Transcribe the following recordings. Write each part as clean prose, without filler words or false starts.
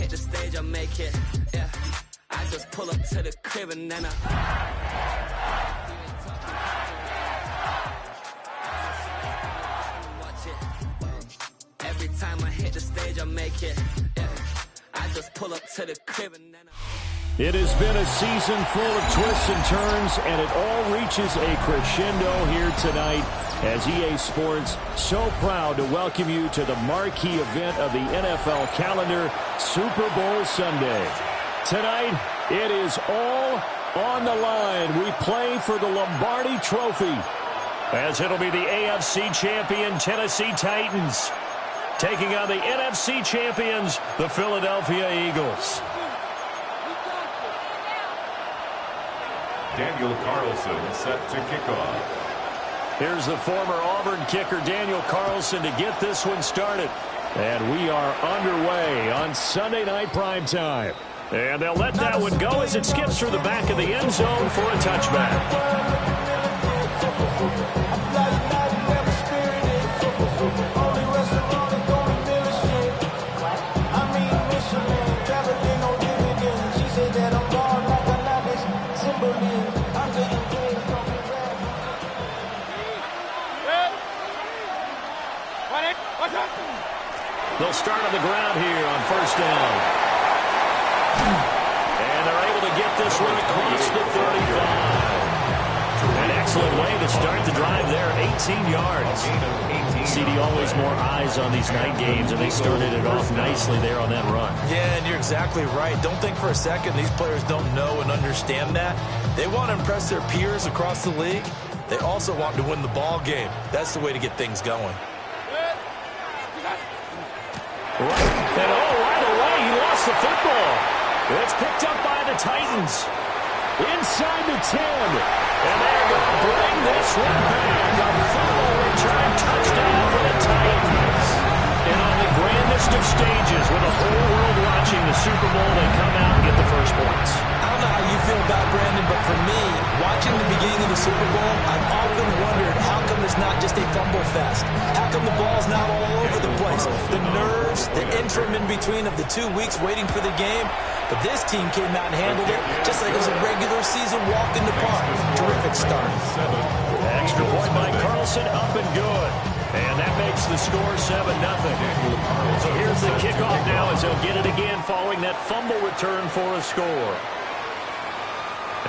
hit the stage, I make it. Yeah, I just pull up to the crib and then every time I hit the stage, I make it. Yeah, I just pull up to the crib and then It has been a season full of twists and turns, and it all reaches a crescendo here tonight as EA Sports so proud to welcome you to the marquee event of the NFL calendar, Super Bowl Sunday. Tonight, it is all on the line. We play for the Lombardi Trophy, as it'll be the AFC champion Tennessee Titans taking on the NFC champions, the Philadelphia Eagles. Daniel Carlson set to kick off. Here's the former Auburn kicker Daniel Carlson to get this one started. And we are underway on Sunday Night Primetime. And they'll let that one go as it skips through the back of the end zone for a touchback. They'll start on the ground here on first down. And they're able to get this one across the 35. An excellent way to start the drive there, 18 yards. CD, always more eyes on these night games, and they started it off nicely there on that run. Yeah, and you're exactly right. Don't think for a second these players don't know and understand that. They want to impress their peers across the league. They also want to win the ball game. That's the way to get things going. And right away, he lost the football. It's picked up by the Titans. Inside the 10. And they're going to bring this one back. A fumble return touchdown for the Titans. And on the grandest of stages, with the whole world watching the Super Bowl, they come out and get the first points. I don't know how you feel about Brandon, but for me, watching the beginning of the Super Bowl, I've often wondered how come it's not just a fumble fest? How come the ball's not all over the place? The nerves, the interim in between of the 2 weeks waiting for the game. But this team came out and handled it just like it was a regular season walk in the park. Terrific start. Extra point by Carlson, up and good. And that makes the score 7-0. So here's the kickoff now as they'll get it again following that fumble return for a score.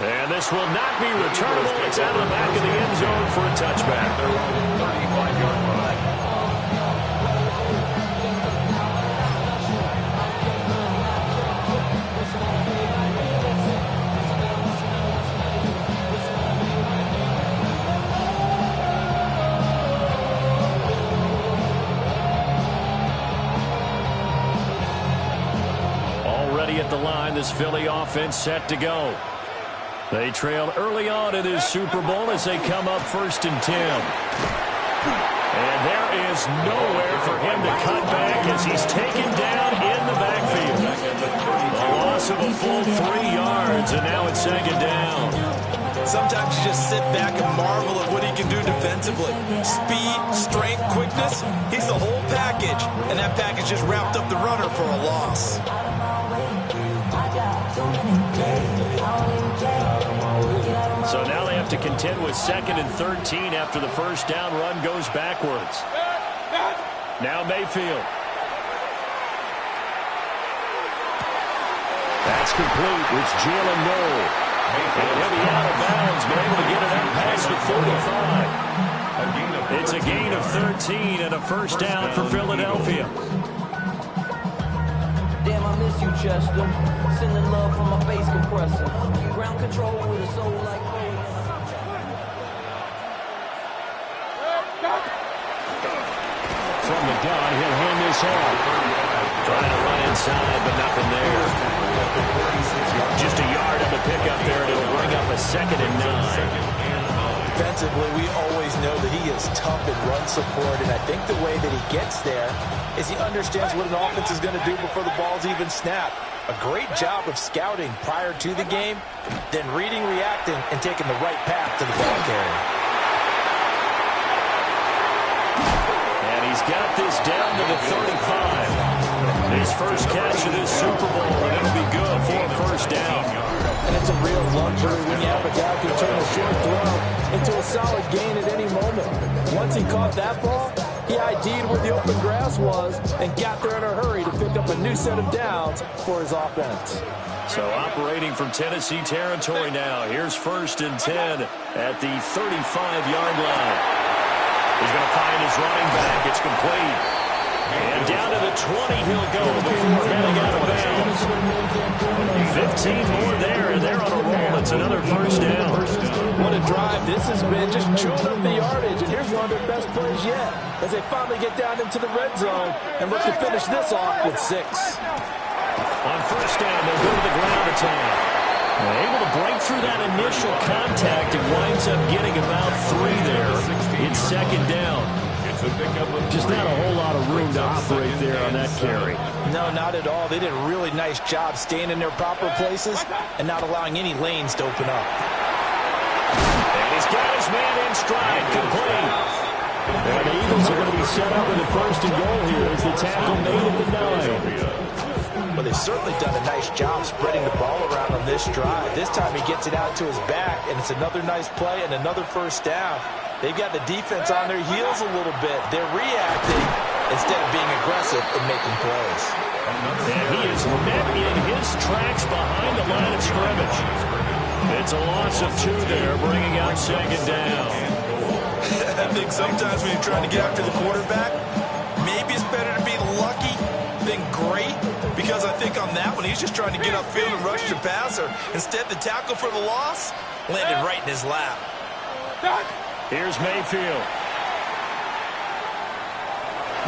And this will not be returnable. It's out of the back of the end zone for a touchback. 35-yard line. Already at the line, this Philly offense set to go. They trailed early on in this Super Bowl as they come up 1st and 10. And there is nowhere for him to cut back as he's taken down in the backfield. A loss of a full 3 yards, and now it's 2nd down. Sometimes you just sit back and marvel at what he can do defensively. Speed, strength, quickness, he's the whole package. And that package just wrapped up the runner for a loss. So now they have to contend with 2nd and 13 after the first down run goes backwards. Now Mayfield. That's complete. It's Jalen Noel. And he'll be out of bounds, but able to get it out past the 45. It's a gain of 13 and a first down for Philadelphia. Damn, I miss you, Chester. Sending love from my bass compressor. Ground control with a soul like From the gun, he'll hand this off. Trying to run inside, but nothing there. Just a yard on the pickup there, and it'll bring up a 2nd and 9. Defensively, we always know that he is tough in run support, and I think the way that he gets there is he understands what an offense is going to do before the ball's even snapped. A great job of scouting prior to the game, then reading, reacting, and taking the right path to the ball carrier. And he's got this down to the 35. His first catch of this Super Bowl, and it'll be good for a first down. And it's a real luxury when you have a guy who can turn a short throw into a solid gain at any moment. Once he caught that ball, he ID'd where the open grass was and got there in a hurry to pick up a new set of downs for his offense. So operating from Tennessee territory now. Here's 1st and 10 at the 35-yard line. He's going to find his running back. It's complete. And down to the 20 he'll go before heading out of bounds. 15 more there, and they're on a roll. It's another first down. What a drive this has been, just chewing up the yardage. And here's one of their best plays yet as they finally get down into the red zone and look to finish this off with 6. On first down, they'll go to the ground attack. They're able to break through that initial contact and winds up getting about 3 there. It's 2nd down. Just not a whole lot of room to operate there on that carry. No, not at all. They did a really nice job staying in their proper places and not allowing any lanes to open up. And he's got his man in stride, complete. And the Eagles are going to be set up with a 1st and goal here as the tackle made at the 9. But they've certainly done a nice job spreading the ball around on this drive. This time he gets it out to his back, and it's another nice play and another first down. They've got the defense on their heels a little bit. They're reacting instead of being aggressive and making plays. And he is met in his tracks behind the line of scrimmage. It's a loss of 2 there, bringing out 2nd down. I think sometimes when you're trying to get after the quarterback, maybe it's better to be lucky than great, because I think on that one, he's just trying to get upfield and rush the passer. Instead, the tackle for the loss landed right in his lap. Here's Mayfield.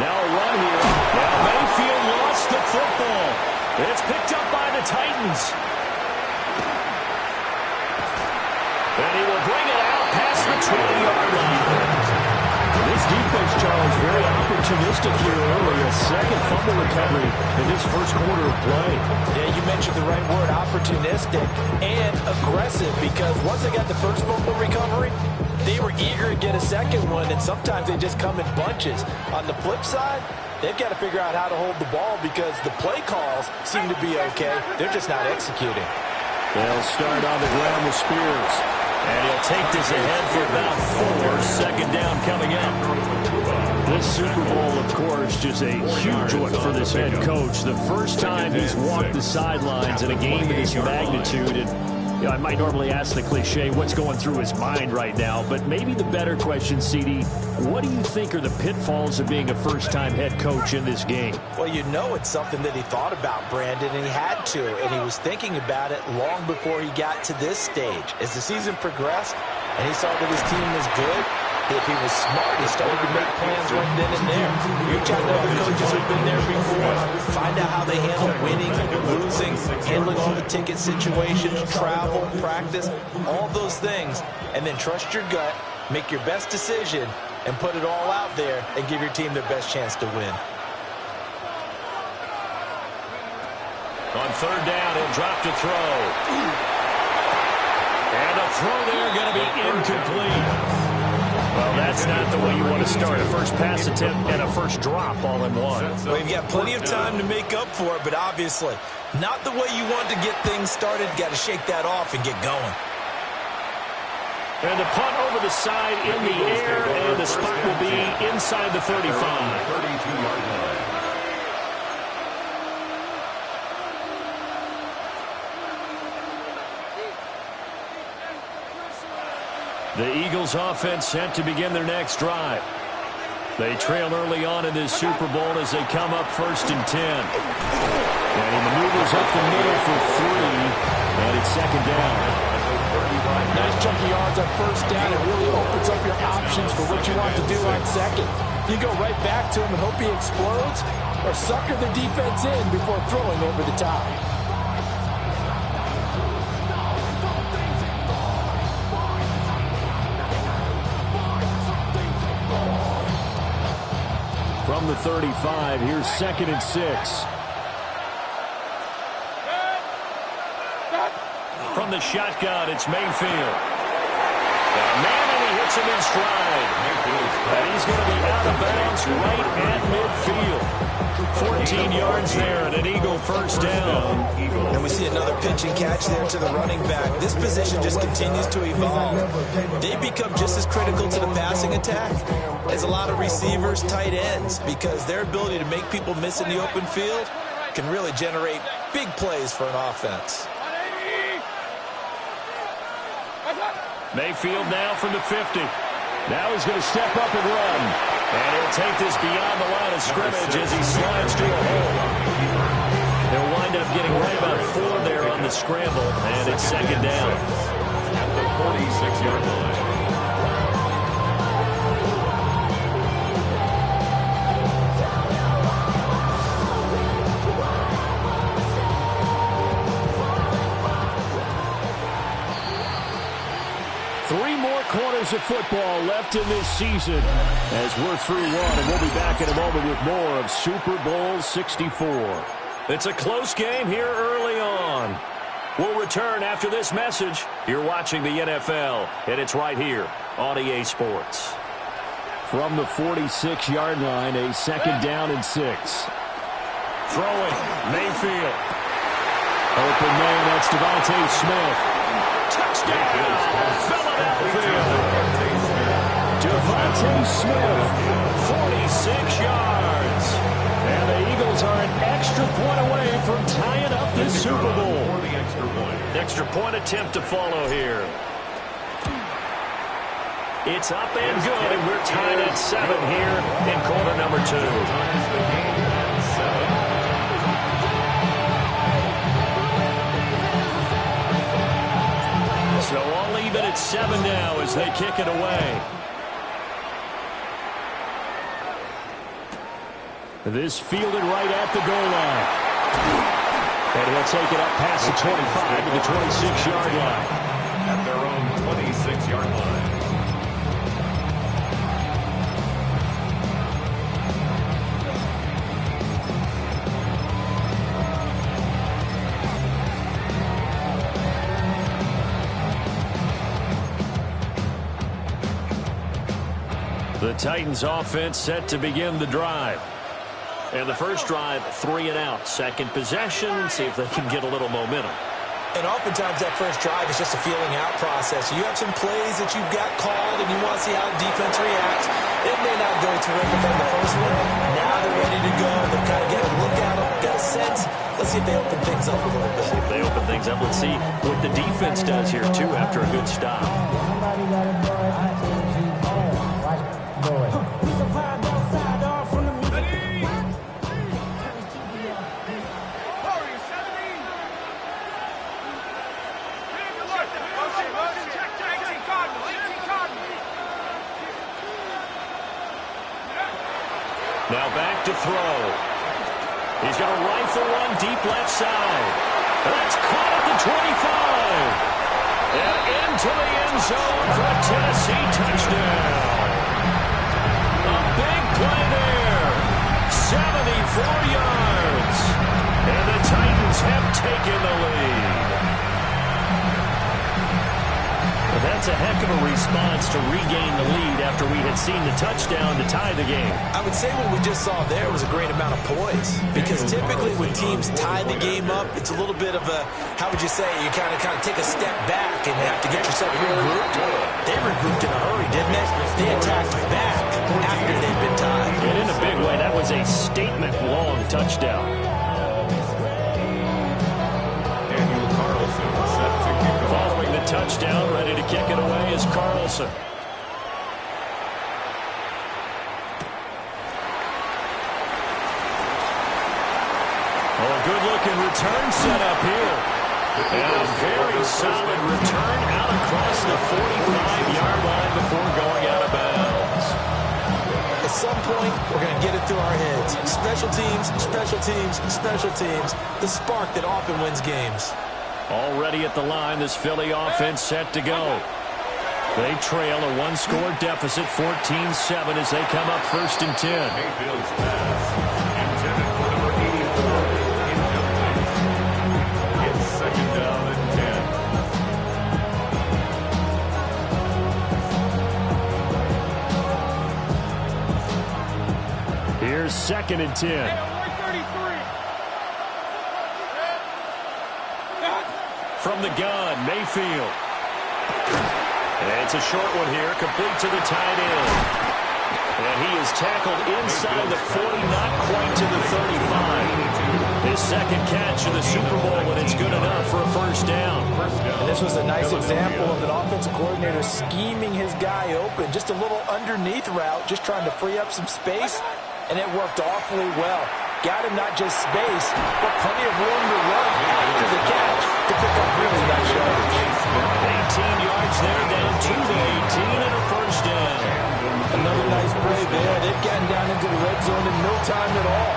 Now a run here. Now Mayfield lost the football. It's picked up by the Titans. And he will bring it out past the 20-yard line. This defense, Charles, very opportunistic here early. A 2nd fumble recovery in this 1st quarter of play. Yeah, you mentioned the right word, opportunistic and aggressive, because once they got the 1st fumble recovery, they were eager to get a 2nd one, and sometimes they just come in bunches. On the flip side, they've got to figure out how to hold the ball because the play calls seem to be okay. They're just not executing. They'll start on the ground with Spears. And he'll take this ahead for about 4. 2nd down coming up. This Super Bowl, of course, just a huge one for this head coach. The first time he's walked the sidelines in a game of this magnitude. And I might normally ask the cliche, what's going through his mind right now? But maybe the better question, CD, what do you think are the pitfalls of being a first-time head coach in this game? Well, you know it's something that he thought about, Brandon, and he had to. And he was thinking about it long before he got to this stage. As the season progressed and he saw that his team was good, if he was smart, he started to make plans right then and there. Reach out to other coaches who've been there before. Find out how they handle winning, losing, handling all the ticket situations, travel, practice, all those things. And then trust your gut, make your best decision, and put it all out there and give your team their best chance to win. On 3rd down, he'll drop to throw. And a throw there going to be incomplete. Well, that's not the way you want to start. A first pass attempt and a first drop all in one. Well, you've got plenty of time to make up for it, but obviously not the way you want to get things started. Got to shake that off and get going. And the punt over the side in the air, and the spot will be inside the 35. 32-yard line. The Eagles offense set to begin their next drive. They trail early on in this Super Bowl as they come up 1st and 10. And he maneuvers up the middle for 3, and it's 2nd down. Nice chunky yards on 1st down. It really opens up your options for what you want to do on 2nd. You go right back to him and hope he explodes, or sucker the defense in before throwing over the top. From the 35, here's 2nd and 6. From the shotgun, it's Mayfield. And he hits him in stride. And he's going to be out of bounds right at midfield. 14 yards there and an Eagle first down. And we see another pitch and catch there to the running back. This position just continues to evolve. They become just as critical to the passing attack as a lot of receivers, tight ends, because their ability to make people miss in the open field can really generate big plays for an offense. Mayfield now from the 50. Now he's going to step up and run. And he'll take this beyond the line of scrimmage as he slides to a hole. They'll wind up getting right about 4 there on the scramble, and it's second down. At the 46-yard line. Quarters of football left in this season as we're through one, and we'll be back in a moment with more of Super Bowl 64. It's a close game here early on. We'll return after this message. You're watching the NFL, and it's right here on EA Sports. From the 46-yard line, a second down and 6. Throwing, Mayfield. Open man, that's Devontae Smith. Touchdown, Philadelphia. Devontae Smith, 46 yards. And the Eagles are an extra point away from tying up this Super Bowl. Extra point attempt to follow here. It's up and good, and we're tied at 7 here in quarter number 2. So all even at 7 now as they kick it away. This fielded right at the goal line. And he'll take it up past the 25 to the 26-yard line. At their own 26-yard line. The Titans offense set to begin the drive. And the first drive, 3 and out. Second possession, see if they can get a little momentum. And oftentimes that first drive is just a feeling out process. You have some plays that you've got called and you want to see how the defense reacts. It may not go terrific on the first one. Now they're ready to go. They're kind of getting a look at them, got a sense. Let's see if they open things up a little bit. See if they open things up. Let's see what the defense does here, too, after a good stop. Now back to throw. He's going to rifle one deep left side. That's caught at the 25. And into the end zone for a Tennessee touchdown. A big play there. 74 yards. And the Titans have taken the lead. That's a heck of a response to regain the lead after we had seen the touchdown to tie the game. I would say what we just saw there was a great amount of poise. Because typically when teams tie the game up, it's a little bit of a, how would you say, you kind of take a step back and have to get yourself regrouped. They regrouped in a hurry, didn't they? They attacked back after they'd been tied. And in a big way, that was a statement-long touchdown. Daniel Carlson set to kick off. Following the touchdown, ready to kick it away is Carlson. Oh, a good-looking return set up here. And a very solid return out across the 45-yard line before going out of bounds. At some point, we're going to get it through our heads. Special teams, special teams, special teams. The spark that often wins games. Already at the line, this Philly offense set to go. They trail a one-score deficit, 14-7, as they come up 1st and 10. Mayfield's pass intended for number 84. Incomplete. It's 2nd down and 10. 2nd and 10. From the gun, Mayfield. And it's a short one here, complete to the tight end. And he is tackled inside the 40, not quite to the 35. His second catch of the Super Bowl, and it's good enough for a first down. And this was a nice example of an offensive coordinator scheming his guy open. Just a little underneath route, just trying to free up some space, and it worked awfully well. Got him not just space, but plenty of room to run after the catch to pick up really nice yardage. 18 yards there, down to the 18 and a first down. Another nice play there. They've gotten down into the red zone in no time at all.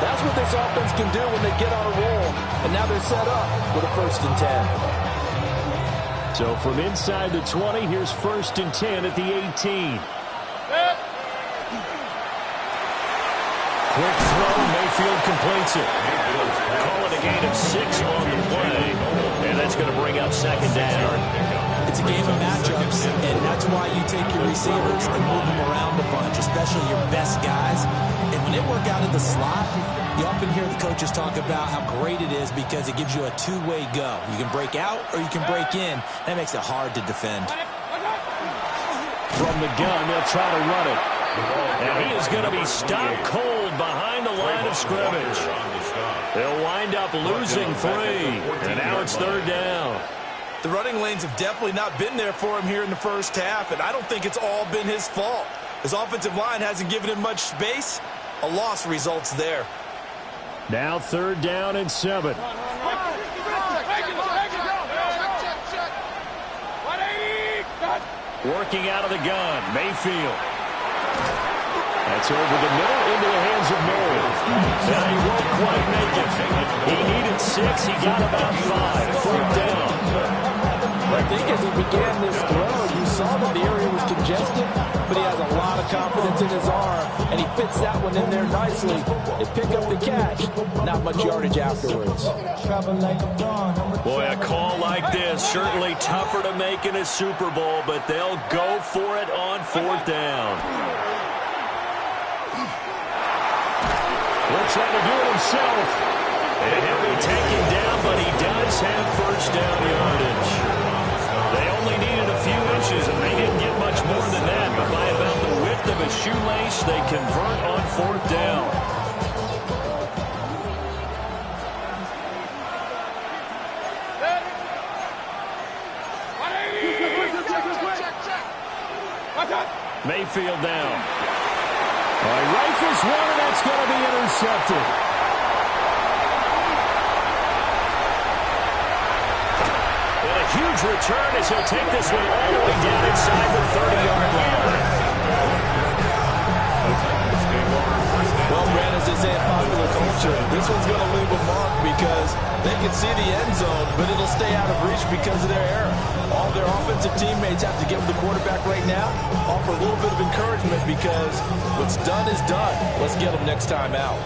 That's what this offense can do when they get on a roll. And now they're set up with a 1st and 10. So from inside the 20, here's 1st and 10 at the 18. Quick throw, Mayfield completes it. Call it a gain of 6 on the play. And that's going to bring up 2nd down. It's a game of matchups, and that's why you take your receivers and move them around a bunch, especially your best guys. And when they work out in the slot, you often hear the coaches talk about how great it is because it gives you a two-way go. You can break out or you can break in. That makes it hard to defend. From the gun, they'll try to run it. And he is going to be stopped cold behind the line of scrimmage. They'll wind up losing 3, and now it's 3rd down. The running lanes have definitely not been there for him here in the first half, and I don't think it's all been his fault. His offensive line hasn't given him much space. A loss results there. Now 3rd down and 7. Working out of the gun, Mayfield. That's over the middle into the hands of Murray. And he won't quite make it. He needed 6. He got about 5. 4th down. I think as he began this throw, you saw that the area was congested, but he has a lot of confidence in his arm, and he fits that one in there nicely. They pick up the catch, not much yardage afterwards. Boy, a call like this, certainly tougher to make in a Super Bowl, but they'll go for it on 4th down. He'll try to do it himself. And he'll be taken down, but he does have first down yardage. They only needed a few inches, and they didn't get much more than that. But by about the width of a shoelace, they convert on 4th down. Mayfield down. Rifles one, and that's going to be intercepted. And a huge return as he'll take this one all the way down inside the 30-yard line. Well, Brand, as they say in popular culture, this one's going to leave a mark because they can see the end zone, but it'll stay out of reach because of their error. All their offensive teammates have to give the quarterback right now, offer a little bit of encouragement because what's done is done. Let's get them next time out.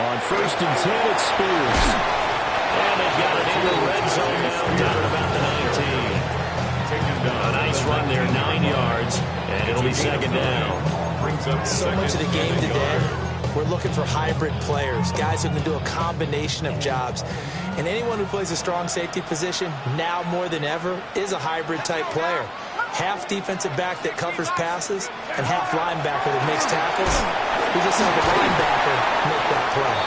On 1st and 10, it's Spears. And they've got it in the red zone now, down at about the 19. A nice run there, 9 yards, and it'll be 2nd down. So much of the game today, we're looking for hybrid players, guys who can do a combination of jobs. And anyone who plays a strong safety position, now more than ever, is a hybrid-type player. Half defensive back that covers passes, and half linebacker that makes tackles. We just saw the linebacker make that play.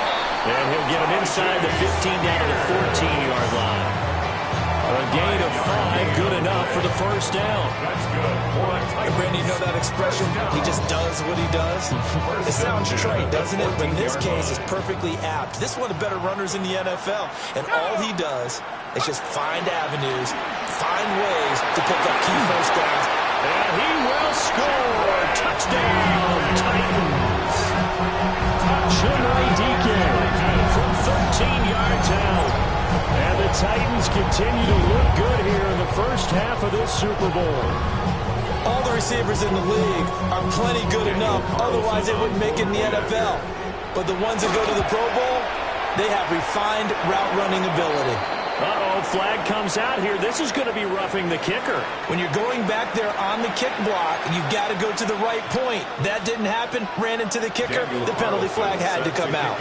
And he'll get him inside the 15 down to the 14-yard line. A gain of 5, good enough for the first down. And Brandon, you know that expression? He just does what he does. It sounds trite, doesn't it? But in this case, it's perfectly apt. This is one of the better runners in the NFL. And all he does is just find avenues, find ways to pick up key first downs. And he will score. Touchdown, Titans. Chinwe Dike from 13 yards out. And the Titans continue to look good here in the first half of this Super Bowl. All the receivers in the league are plenty good enough, otherwise they wouldn't make it in the NFL. But the ones that go to the Pro Bowl, they have refined route running ability. Uh-oh, flag comes out here. This is going to be roughing the kicker. When you're going back there on the kick block, you've got to go to the right point. That didn't happen. Ran into the kicker. The penalty flag had to come out.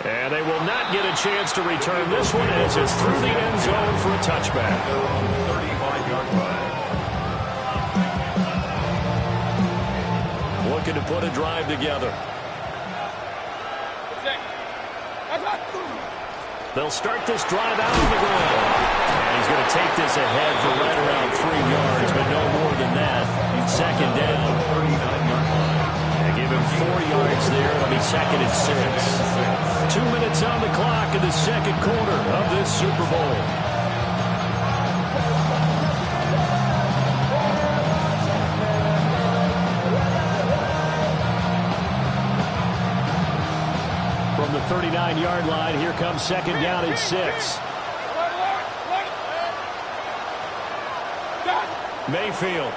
And they will not get a chance to return this one as it's through the end zone for a touchback. 35-yard line. Looking to put a drive together. They'll start this drive out on the ground. And he's going to take this ahead for right around 3 yards, but no more than that. Second down. They give him 4 yards there. It'll be second and 6. 2 minutes on the clock in the second quarter of this Super Bowl. From the 39-yard line, here comes second down at 6. Mayfield.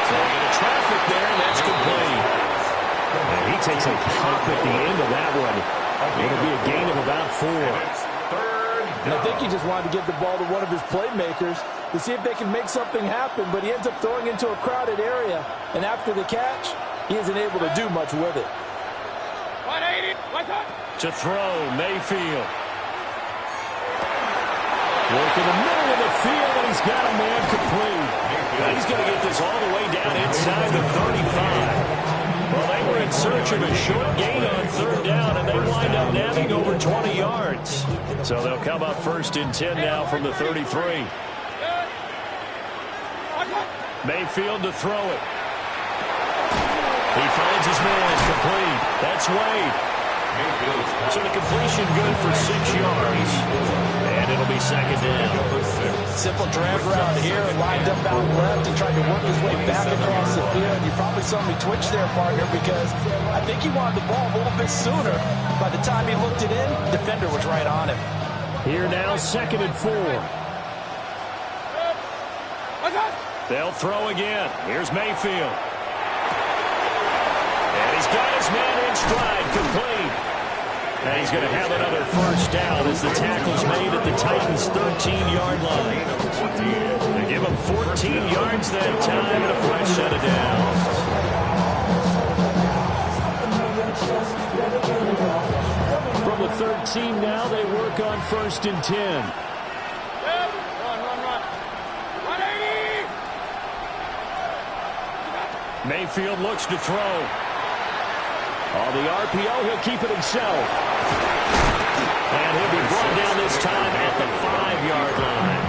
So a bit of traffic there, and that's complete. And he takes a pump at the end of that one. It'll be a gain of about 4. And I think he just wanted to give the ball to one of his playmakers to see if they can make something happen, but he ends up throwing into a crowded area. And after the catch, he isn't able to do much with it. To throw, Mayfield. Work in the middle of the field, and he's got a man complete. Now he's going to get this all the way down inside the 35. Well, they were in search of a short gain on third down, and they wind up nabbing over 20 yards. So they'll come up first and 10 now from the 33. Mayfield to throw it. He finds his man, complete. That's Wade. So the completion good for 6 yards. And it'll be second down. Simple drag route here, lined up out left. He tried to work his way back across the field. You probably saw me twitch there, partner, because I think he wanted the ball a little bit sooner. By the time he looked it in, defender was right on him. Here now, second and 4. They'll throw again. Here's Mayfield. And he's got his man in stride, complete. And he's going to have another first down as the tackle's made at the Titans' 13-yard line. They give him 14 yards that time and a fresh set of downs. From the 13 now, they work on first and 10. Mayfield looks to throw. On the RPO, he'll keep it himself. And he'll be brought down this time at the 5-yard line.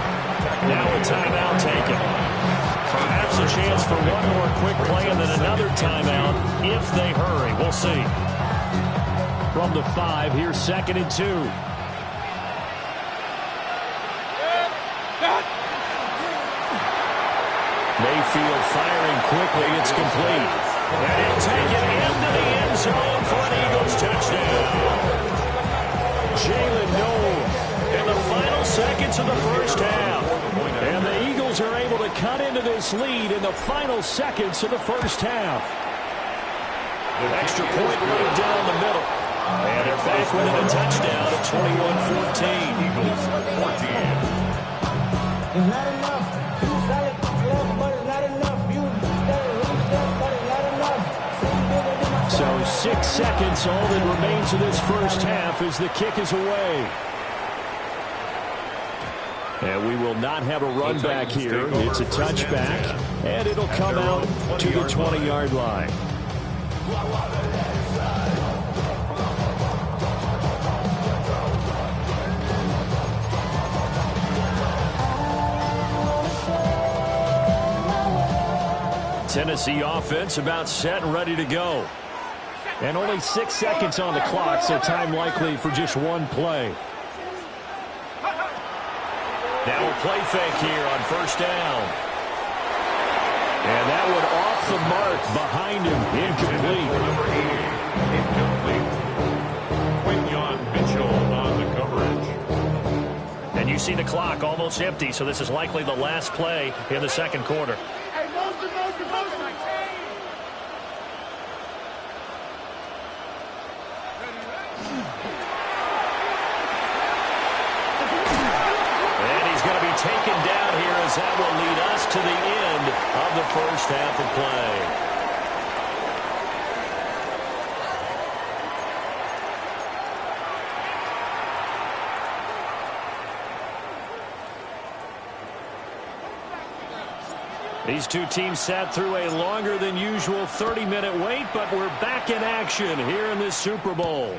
Now a timeout taken. Perhaps a chance for one more quick play and then another timeout if they hurry. We'll see. From the 5, here's second and 2. Mayfield firing quickly. It's complete. And he'll take it into the end zone for an Eagles touchdown. Jalen Noel in the final seconds of the first half. And the Eagles are able to cut into this lead in the final seconds of the first half. An extra point right down the middle. And they're back within a touchdown at 21-14. Eagles 14. It's not enough. You solid, but it's not enough. You but it's not enough. So 6 seconds, all that remains of this first half as the kick is away. And we will not have a run back here. It's a touchback, and it'll come out to the 20-yard line. Tennessee offense about set and ready to go. And only 6 seconds on the clock, so time likely for just one play. Now a play fake here on first down. And that one off the mark behind him, incomplete. Quinyon Mitchell on the coverage. And you see the clock almost empty, so this is likely the last play in the second quarter. as that will lead us to the end of the first half of play. These two teams sat through a longer than usual 30-minute wait, but we're back in action here in this Super Bowl.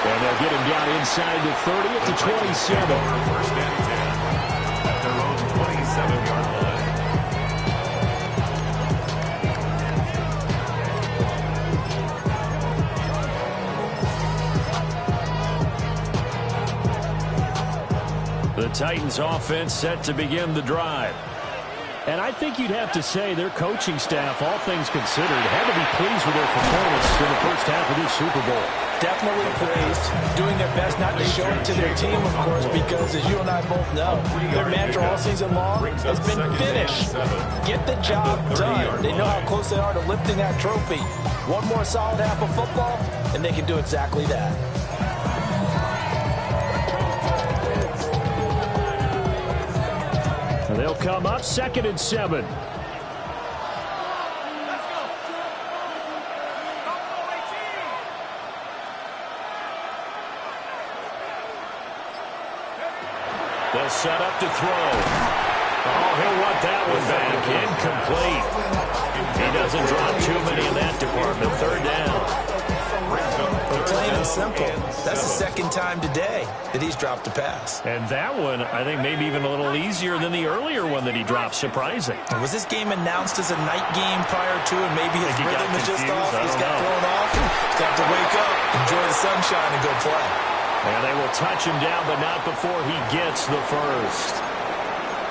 And they'll get him down inside the 30 at the 27. First and 10 at their own 27-yard line. The Titans offense set to begin the drive. And I think you'd have to say their coaching staff, all things considered, had to be pleased with their performance in the first half of this Super Bowl. Definitely pleased, doing their best not to show it to their team, of course, because as you and I both know, their mantra all season long has been finish. Get the job done. They know how close they are to lifting that trophy. One more solid half of football, and they can do exactly that. They'll come up 2nd and 7. They'll set up to throw. Oh, he'll want that one back. Incomplete. He doesn't drop too many in that department. 3rd down. Plain and simple. That's the second time today that he's dropped a pass. And that one, I think, maybe even a little easier than the earlier one that he dropped. Surprising. Was this game announced as a night game prior to, and maybe his rhythm is just off? He's got thrown off. He's got to wake up, enjoy the sunshine, and go play. And they will touch him down, but not before he gets the first.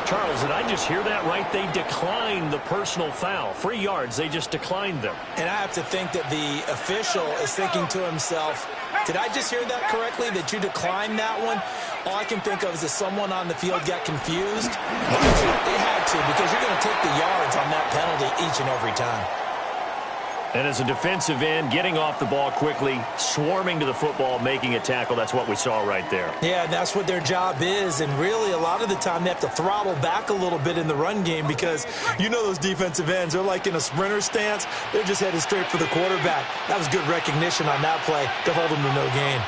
Charles, did I just hear that right? They declined the personal foul. 3 yards, they just declined them. And I have to think that the official is thinking to himself, did I just hear that correctly, that you declined that one? All I can think of is that someone on the field got confused. They had to, because you're going to take the yards on that penalty each and every time. And as a defensive end, getting off the ball quickly, swarming to the football, making a tackle, that's what we saw right there. Yeah, that's what their job is, and really a lot of the time they have to throttle back a little bit in the run game because you know those defensive ends, they're like in a sprinter stance. They're just headed straight for the quarterback. That was good recognition on that play to hold them to no gain.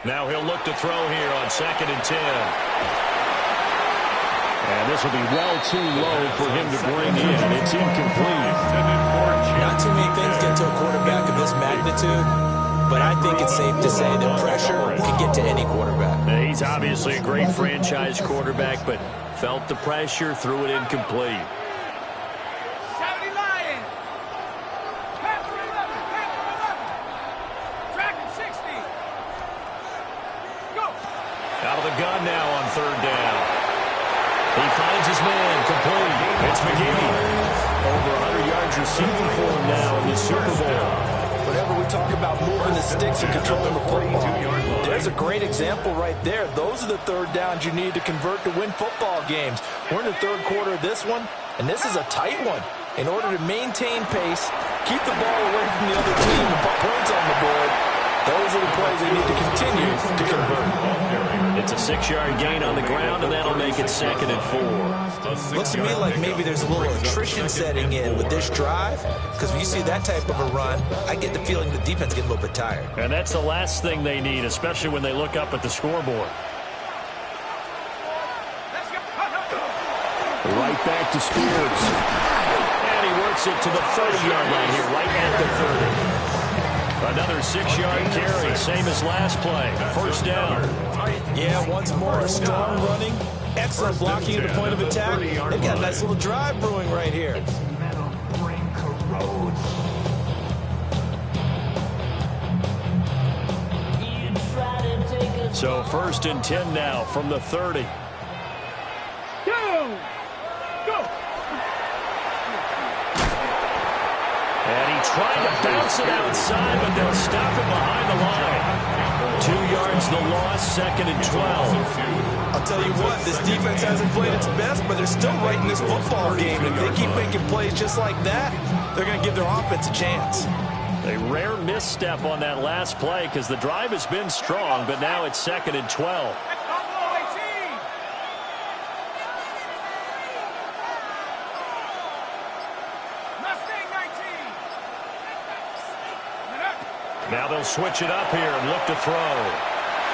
Now he'll look to throw here on 2nd and 10. And this will be well too low for him to bring in. It's incomplete. Not too many things get to a quarterback of this magnitude, but I think it's safe to say that pressure can get to any quarterback. Now, he's obviously a great franchise quarterback, but felt the pressure, threw it incomplete. Out of the gun now on 3rd down. He finds his man, complete. It's McGee. Over 100 yards receiving for him now in the Super Bowl. Whenever we talk about moving the sticks and controlling the football, there's a great example right there. Those are the 3rd downs you need to convert to win football games. We're in the 3rd quarter of this one, and this is a tight one. In order to maintain pace, keep the ball away from the other team and put points on the board, those are the plays they need to continue to convert. It's a 6-yard gain on the ground, and that'll make it 2nd and 4. Looks to me like maybe there's a little attrition setting in with this drive, because when you see that type of a run, I get the feeling the defense gets a little bit tired. And that's the last thing they need, especially when they look up at the scoreboard. Right back to Spears. And he works it to the 30-yard line here, right at the 30. Another 6-yard carry, same as last play. 1st down. Yeah, once more, strong running, excellent blocking at the point of attack. They've got a nice little drive brewing right here. So 1st and 10 now from the 30. And he tried to bounce it outside, but they'll stop him behind the line. 2 yards the loss, 2nd and 12. I'll tell you what, this defense hasn't played its best, but they're still right in this football game. If they keep making plays just like that, they're going to give their offense a chance. A rare misstep on that last play because the drive has been strong, but now it's 2nd and 12. Now they'll switch it up here and look to throw.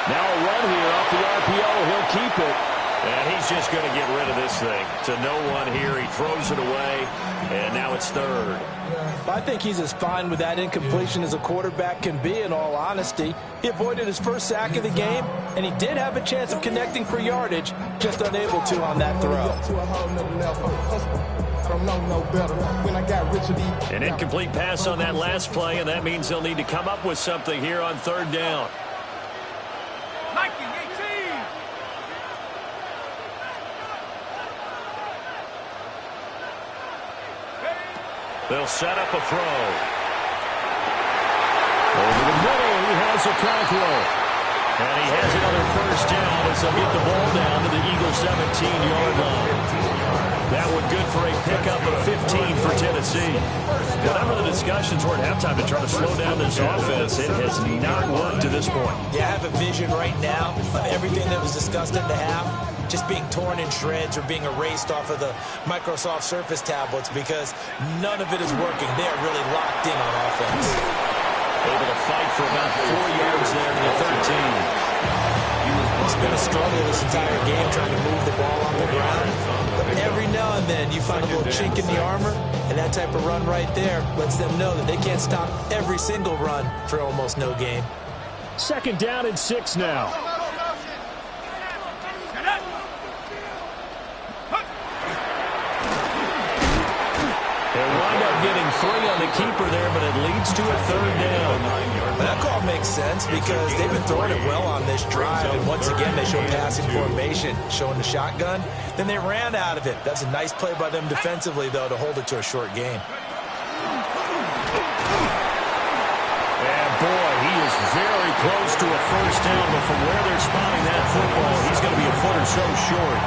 Now a run here off the RPO. He'll keep it. And he's just going to get rid of this thing. To no one here. He throws it away. And now it's 3rd. I think he's as fine with that incompletion as a quarterback can be, in all honesty. He avoided his first sack of the game, and he did have a chance of connecting for yardage, just unable to on that throw. An incomplete pass on that last play, and that means they'll need to come up with something here on 3rd down. They'll set up a throw. Over the middle, he has a tackle. And he has another 1st down as they'll get the ball down to the Eagles' 17-yard line. That one good for a pickup of 15 for Tennessee. Whatever the discussions were at halftime to try to slow down this offense, it has not worked to this point. Yeah, I have a vision right now of everything that was discussed at the half just being torn in shreds or being erased off of the Microsoft Surface tablets because none of it is working. They are really locked in on offense. Able to fight for about 4 yards there in the 13. It's been a struggle this entire game trying to move the ball on the ground. But every now and then you find a little chink in the armor, and that type of run right there lets them know that they can't stop every single run for almost no gain. 2nd down and 6 now. They wind up getting 3 on the keeper there, but it leads to a 3rd down. That call makes sense because they've been throwing it well on this drive, and once again they show passing formation, showing the shotgun. Then they ran out of it. That's a nice play by them defensively, though, to hold it to a short gain. And boy, he is very close to a 1st down, but from where they're spotting that football, he's going to be a foot or so short.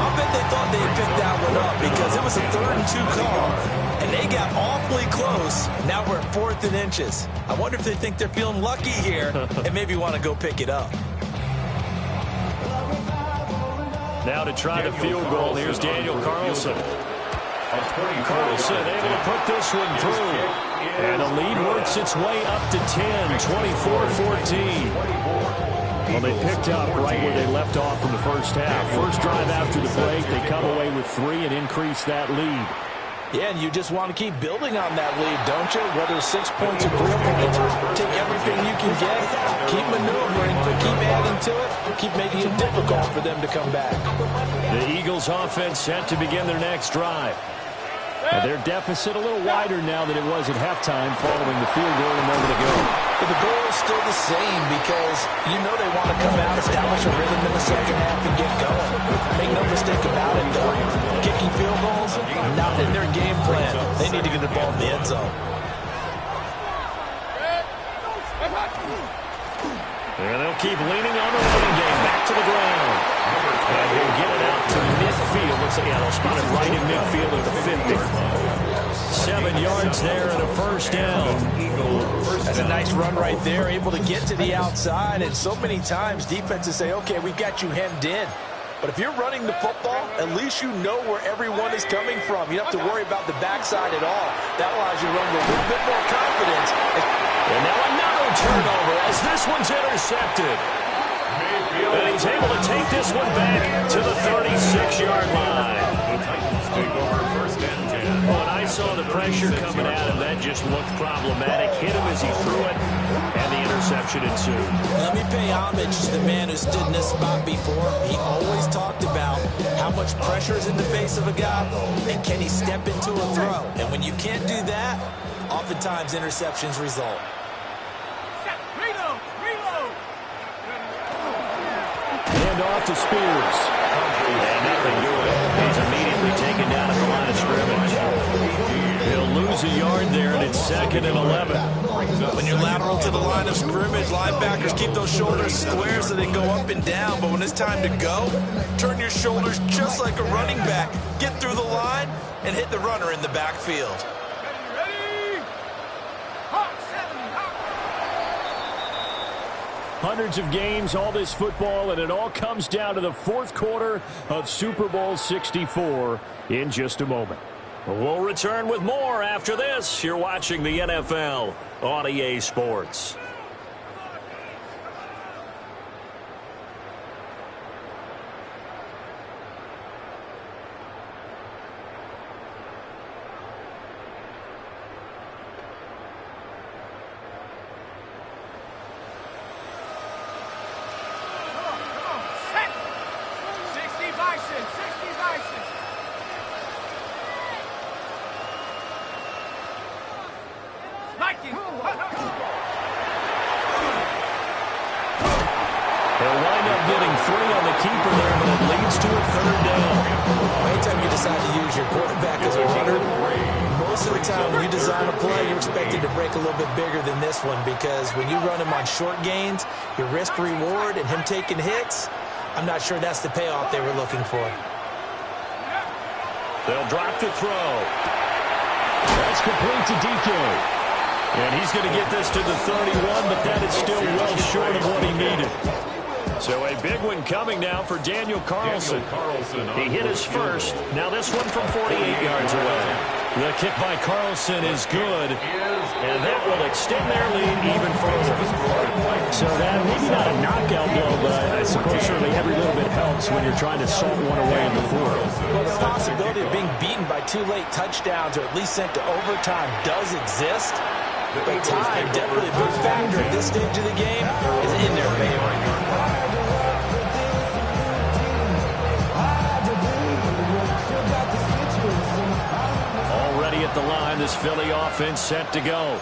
I'll bet they thought they had picked that one up because it was a 3rd and 2 call, and they got awfully close. Now we're at 4th and inches. I wonder if they think they're feeling lucky here and maybe want to go pick it up. Now to try the field goal, here's Daniel Carlson. Carlson able to put this one through. And the lead works its way up to 10, 24-14. Well, they picked up right where they left off from the first half. First drive after the break, they come away with 3 and increase that lead. Yeah, and you just want to keep building on that lead, don't you? Whether it's 6 points or 3 points, take everything you can get, keep maneuvering, keep adding to it, keep making it difficult for them to come back. The Eagles offense set to begin their next drive. And their deficit a little wider now than it was at halftime following the field goal a moment ago. But the goal is still the same because you know they want to come out, establish a rhythm in the second half, and get going. Make no mistake about it, though. Kicking field goals, not in their game plan. They need to get the ball in the end zone. And they'll keep leaning on the running game. Back to the ground. And he'll get it out to midfield. Looks like they'll spot it right in midfield at the 50. 7 yards there and a 1st down. That's a nice run right there, able to get to the outside. And so many times defenses say, okay, we've got you hemmed in. But if you're running the football, at least you know where everyone is coming from. You don't have to worry about the backside at all. That allows you to run with a little bit more confidence. And now another turnover as this one's intercepted. And he's able to take this one back to the 36-yard line. When I saw the pressure coming at him, that just looked problematic. Hit him as he threw it, and the interception ensued. Let me pay homage to the man who stood in this spot before. He always talked about how much pressure is in the face of a guy, and can he step into a throw. And when you can't do that, oftentimes interceptions result. Hand off to Spears. And nothing doing. He's immediately taken down at the line of scrimmage. He'll lose lose a yard there, and it's 2nd and 11. When you're lateral to the line of scrimmage, linebackers keep those shoulders square so they go up and down. But when it's time to go, turn your shoulders just like a running back. Get through the line and hit the runner in the backfield. Hundreds of games, all this football, and it all comes down to the fourth quarter of Super Bowl 64 in just a moment. We'll return with more after this. You're watching the NFL on EA Sports. They'll wind up getting 3 on the keeper there, but it leads to a 3rd down. Anytime you decide to use your quarterback as a runner, most of the time when you design a play, you're expected to break a little bit bigger than this one, because when you run him on short gains, your risk-reward and him taking hits, I'm not sure that's the payoff they were looking for. They'll drop to throw. That's complete to DK. And he's going to get this to the 31, but that is still well short of what he needed. So a big one coming now for Daniel Carlson. He hit his first. Now this one from 48 yards away. The kick by Carlson is good, and that will extend their lead even further. So that, maybe not a knockout blow, but I suppose certainly every little bit helps when you're trying to salt one away in the fourth. Well, the possibility of being beaten by 2 late touchdowns or at least sent to overtime does exist. But time, definitely a big factor at this stage of the game, is in their favor. Already at the line, this Philly offense set to go.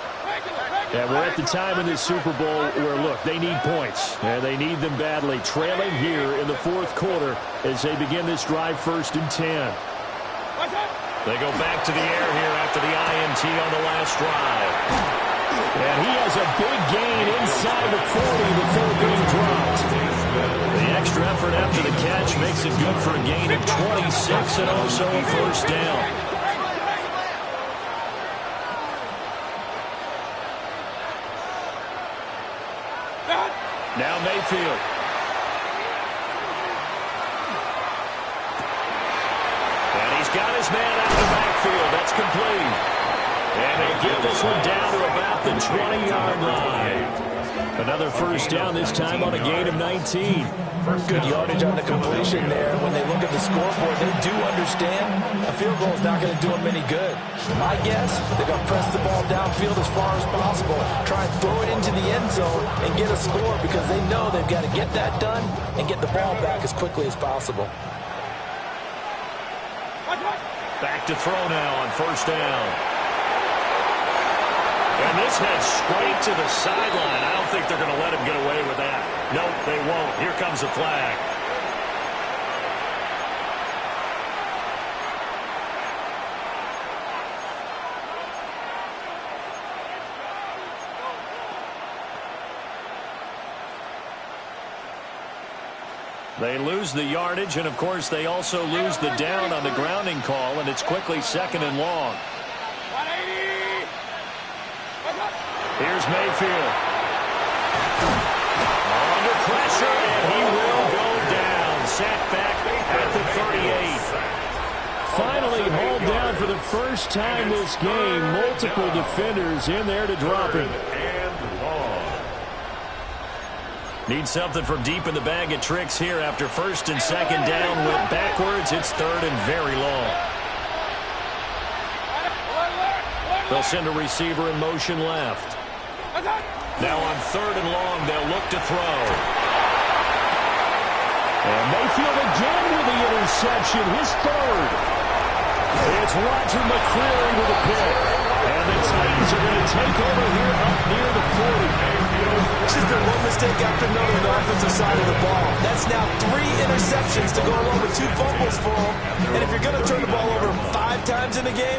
And we're at the time in this Super Bowl where, look, they need points. And they need them badly. Trailing here in the fourth quarter as they begin this drive 1st and 10. They go back to the air here after the INT on the last drive. And he has a big gain inside the 40 before being dropped. The extra effort after the catch makes it good for a gain of 26 and also a 1st down. Now Mayfield. And he's got his man out of the backfield. That's complete. And they get this one down to about the 20-yard line. Another 1st down, this time on a gain of 19. Good yardage on the completion there. When they look at the scoreboard, they do understand a field goal is not going to do them any good. My guess, they're going to press the ball downfield as far as possible, try and throw it into the end zone and get a score, because they know they've got to get that done and get the ball back as quickly as possible. Back to throw now on 1st down. And this heads straight to the sideline. I don't think they're going to let him get away with that. Nope, they won't. Here comes the flag. They lose the yardage, and, of course, they also lose the down on the grounding call, and it's quickly 2nd and long. Here's Mayfield. Under pressure, and he will go down. Sacked back at the 38. Finally hauled down for the first time this game. Multiple defenders in there to drop him. Need something from deep in the bag of tricks here after 1st and 2nd down. Went backwards. It's 3rd and very long. They'll send a receiver in motion left. Now on 3rd and long, they'll look to throw. And Mayfield again with the interception, his 3rd. It's Roger McCreary with a pick. And the Titans are going to take over here up near the 40. It's just been one mistake after another on the offensive side of the ball. That's now 3 interceptions to go along with 2 fumbles for them. And if you're going to turn the ball over 5 times in the game,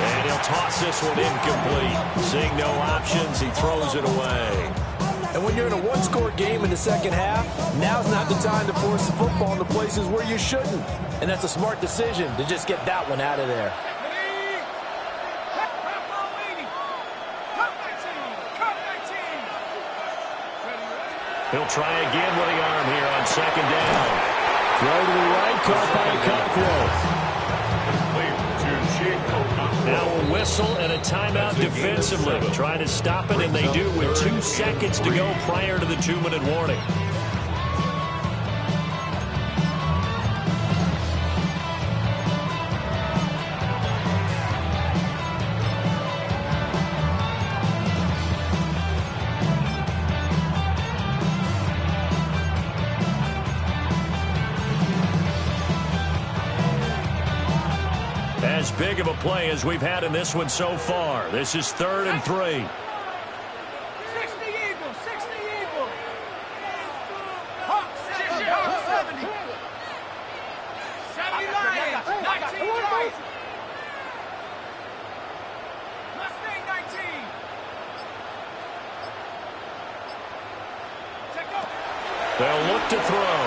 And he'll toss this one incomplete. Seeing no options, he throws it away. And when you're in a one-score game in the second half, now's not the time to force the football in the places where you shouldn't. And that's a smart decision to just get that one out of there. He'll try again with the arm here on second down. Throw to the right, caught by Cockrell. Now a whistle and a timeout defensively. Trying to stop it, and they do with 2 seconds to go prior to the 2-minute warning. As big of a play as we've had in this one so far. This is 3rd and 3. 60 Eagles, 60 Eagles. Hawks, 70, Hawks, 70. 70 Lions, 19 Lions. Mustang, 19. Take over. They'll look to throw.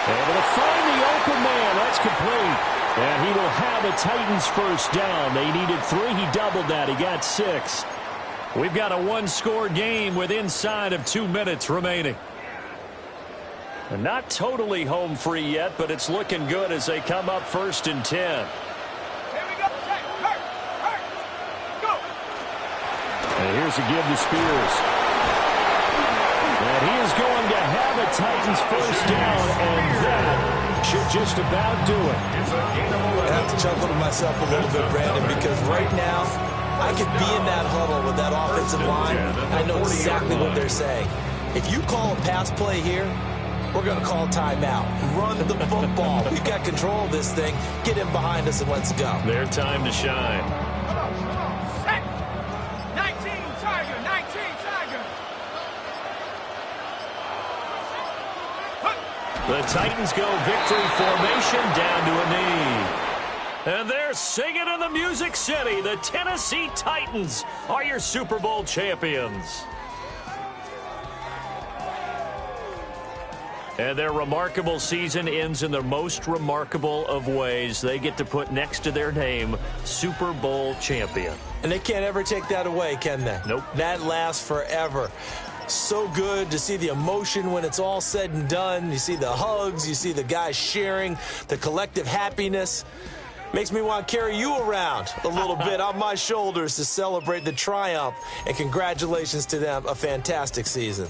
Able to find the open man. That's complete. And he will have a Titans first down. They needed 3. He doubled that. He got 6. We've got a 1-score game with inside of 2 minutes remaining. And not totally home free yet, but it's looking good as they come up 1st and 10. Here we go. Hurt. Go. And here's a give to Spears. And he is going to have a Titans first down, and that should just about do it. I have to chuckle to myself a little bit, Brandon, because right now I could be in that huddle with that offensive line. I know exactly what they're saying. If you call a pass play here, we're going to call timeout. Run the football. We've got control of this thing. Get in behind us and let's go. Their time to shine. Come on. Set. 19 Tiger, 19 Tiger. The Titans go victory formation down to a knee. And they're singing in the Music City. The Tennessee Titans are your Super Bowl champions. And their remarkable season ends in the most remarkable of ways. They get to put next to their name, Super Bowl champion. And they can't ever take that away, can they? Nope. That lasts forever. So good to see the emotion when it's all said and done. You see the hugs, you see the guys sharing, the collective happiness. Makes me want to carry you around a little bit on my shoulders to celebrate the triumph. And congratulations to them, a fantastic season.